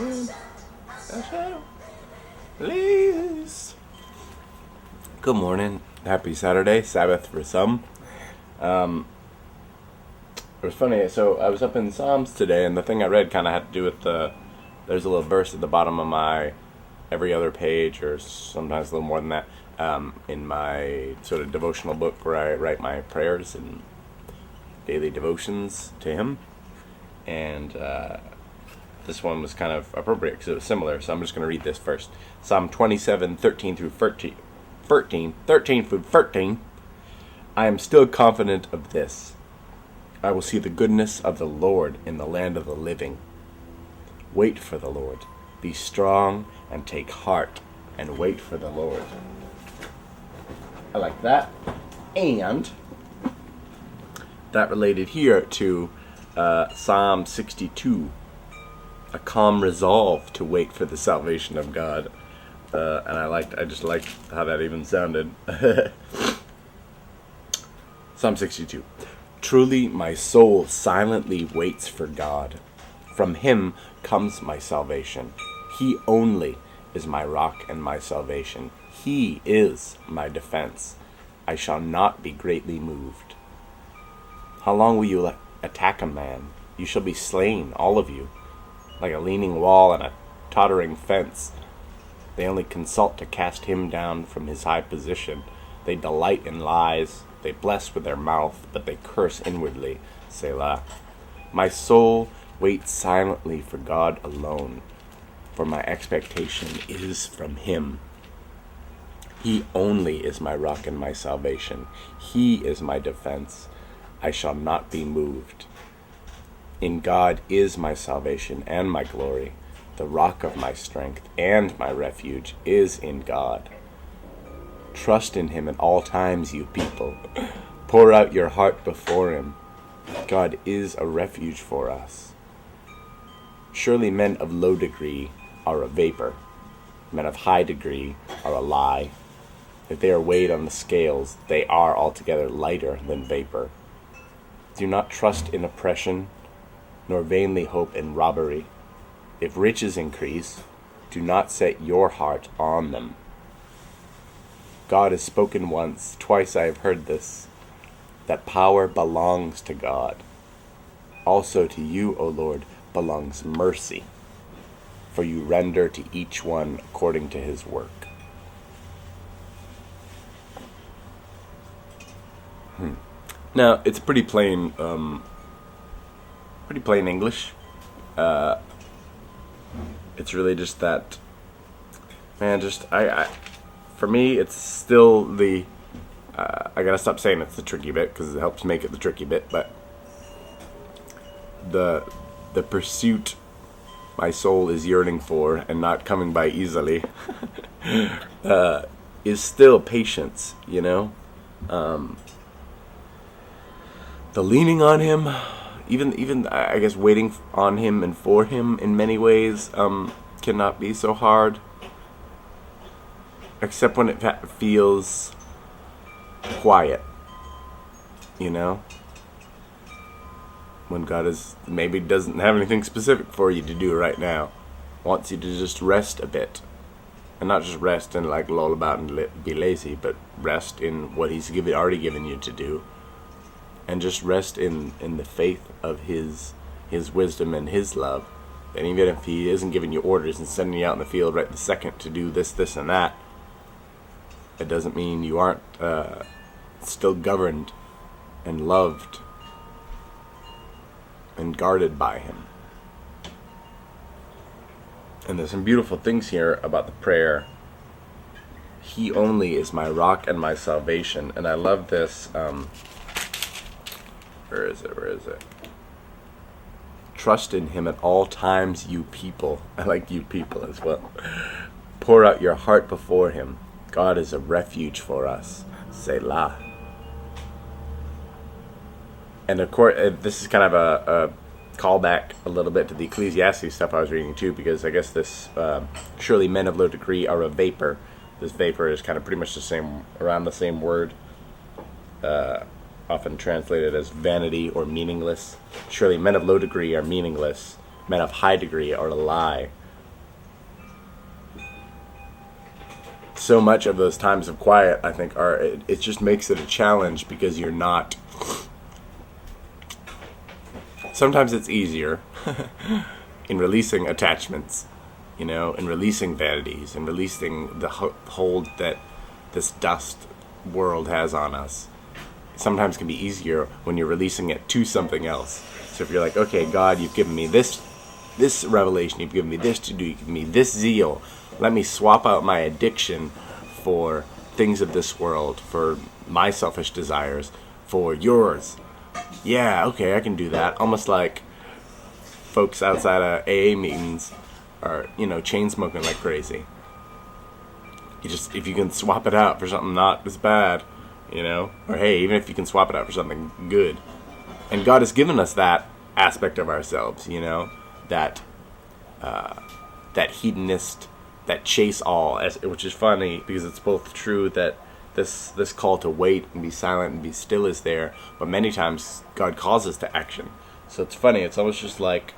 in the shadow. Please. Good morning. Happy Saturday. Sabbath for some. It was funny. So I was up in Psalms today, and the thing I read kind of had to do with there's a little verse at the bottom of my every other page, or sometimes a little more than that, in my sort of devotional book where I write my prayers and daily devotions to Him. And this one was kind of appropriate because it was similar, so I'm just going to read this first. Psalm 27, 13 through 13. 13 through 13. I am still confident of this. I will see the goodness of the Lord in the land of the living. Wait for the Lord. Be strong and take heart and wait for the Lord. I like that. And that related here to Psalm 62. A calm resolve to wait for the salvation of God. And I just liked how that even sounded. Psalm 62. Truly my soul silently waits for God. From Him comes my salvation. He only is my rock and my salvation. He is my defense. I shall not be greatly moved. How long will you attack a man? You shall be slain, all of you, like a leaning wall and a tottering fence. They only consult to cast him down from his high position. They delight in lies. They bless with their mouth, but they curse inwardly. Selah. My soul waits silently for God alone, for my expectation is from Him. He only is my rock and my salvation. He is my defense. I shall not be moved. In God is my salvation and my glory. The rock of my strength and my refuge is in God. Trust in Him at all times, you people. Pour out your heart before Him. God is a refuge for us. Surely men of low degree are a vapor. Men of high degree are a lie. If they are weighed on the scales, they are altogether lighter than vapor. Do not trust in oppression, nor vainly hope in robbery. If riches increase, do not set your heart on them. God has spoken once, twice I have heard this, that power belongs to God. Also to you, O Lord, belongs mercy, for you render to each one according to his work. Now, it's pretty plain English. It's really just that, man, for me, it's still I gotta stop saying it's the tricky bit, because it helps make it the tricky bit, but the pursuit my soul is yearning for and not coming by easily is still patience, you know? The leaning on Him, even I guess waiting on Him and for Him in many ways cannot be so hard, except when it feels quiet, you know? When God maybe doesn't have anything specific for you to do right now, wants you to just rest a bit, and not just rest and like loll about and be lazy, but rest in what He's already given you to do. And just rest in the faith of His wisdom and His love. And even if He isn't giving you orders and sending you out in the field right the second to do this, and that, it doesn't mean you aren't still governed and loved and guarded by Him. And there's some beautiful things here about the prayer. He only is my rock and my salvation. And I love this. Where is it? Trust in Him at all times, you people. I like you people as well. Pour out your heart before Him. God is a refuge for us. Selah. And of course, this is kind of a callback a little bit to the Ecclesiastes stuff I was reading too, because I guess this, surely men of low degree are a vapor. This vapor is kind of pretty much around the same word. Often translated as vanity or meaningless. Surely men of low degree are meaningless. Men of high degree are a lie. so much of those times of quiet, I think, it just makes it a challenge because you're not. Sometimes it's easier in releasing attachments, in releasing vanities, and releasing the hold that this dust world has on us. Sometimes can be easier when you're releasing it to something else. So if you're like, okay, God, you've given me this revelation, you've given me this to do, you've given me this zeal, let me swap out my addiction for things of this world, for my selfish desires, for yours. Yeah, okay, I can do that. Almost like folks outside of AA meetings are, chain smoking like crazy. If you can swap it out for something not as bad, or hey, even if you can swap it out for something good. And God has given us that aspect of ourselves, that hedonist, that chase all, which is funny because it's both true that this call to wait and be silent and be still is there, but many times God calls us to action. So it's funny, it's almost just like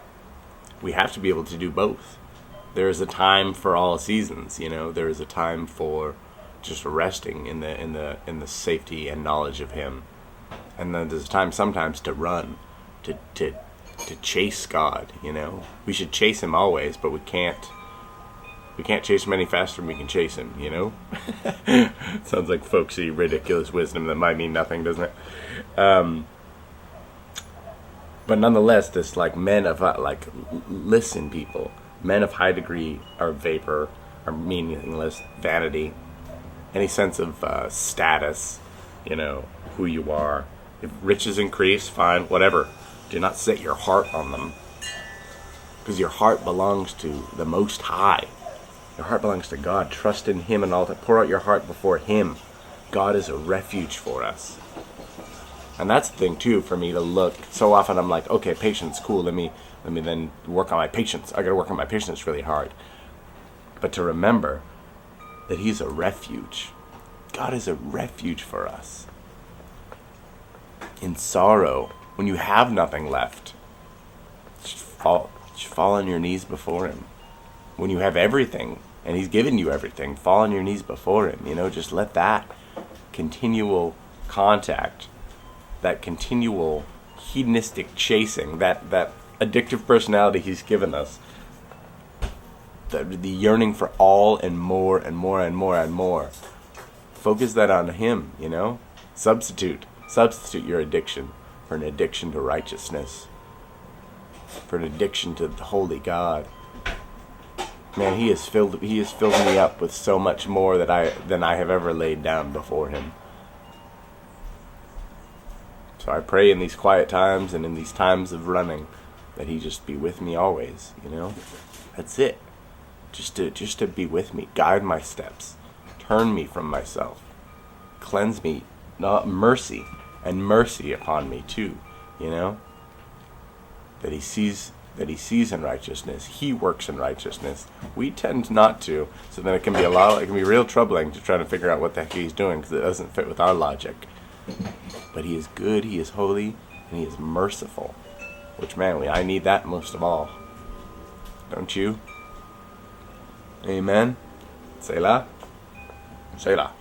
we have to be able to do both. There is a time for all seasons, there is a time for just resting in the safety and knowledge of Him. And then there's a time sometimes to run, to chase God, We should chase Him always, but we can't chase Him any faster than we can chase Him, Sounds like folksy, ridiculous wisdom that might mean nothing, doesn't it? But nonetheless, this men of listen, people. Men of high degree are vapor, are meaningless, vanity, any sense of status, who you are. If riches increase, fine, whatever. Do not set your heart on them, because your heart belongs to the Most High. Your heart belongs to God. Trust in Him and all that. Pour out your heart before Him. God is a refuge for us. And that's the thing too for me to look. So often I'm like, okay, patience, cool. Let me then work on my patience. I got to work on my patience really hard. But to remember that He's a refuge. God is a refuge for us. In sorrow, when you have nothing left, just fall on your knees before Him. When you have everything and He's given you everything, fall on your knees before Him. Just let that continual contact, that continual hedonistic chasing, that addictive personality He's given us, the yearning for all and more and more and more and more. Focus that on Him, Substitute your addiction for an addiction to righteousness, for an addiction to the holy God. Man, He has filled me up with so much more than I have ever laid down before Him. So I pray in these quiet times and in these times of running that He just be with me always, That's it. Just to be with me, guide my steps, turn me from myself, cleanse me, not mercy upon me too, That He sees in righteousness. He works in righteousness. We tend not to, so then it can be real troubling to try to figure out what the heck He's doing because it doesn't fit with our logic. But He is good, He is holy, and He is merciful. Which, man, I need that most of all. Don't you? Amen. Selah. Selah.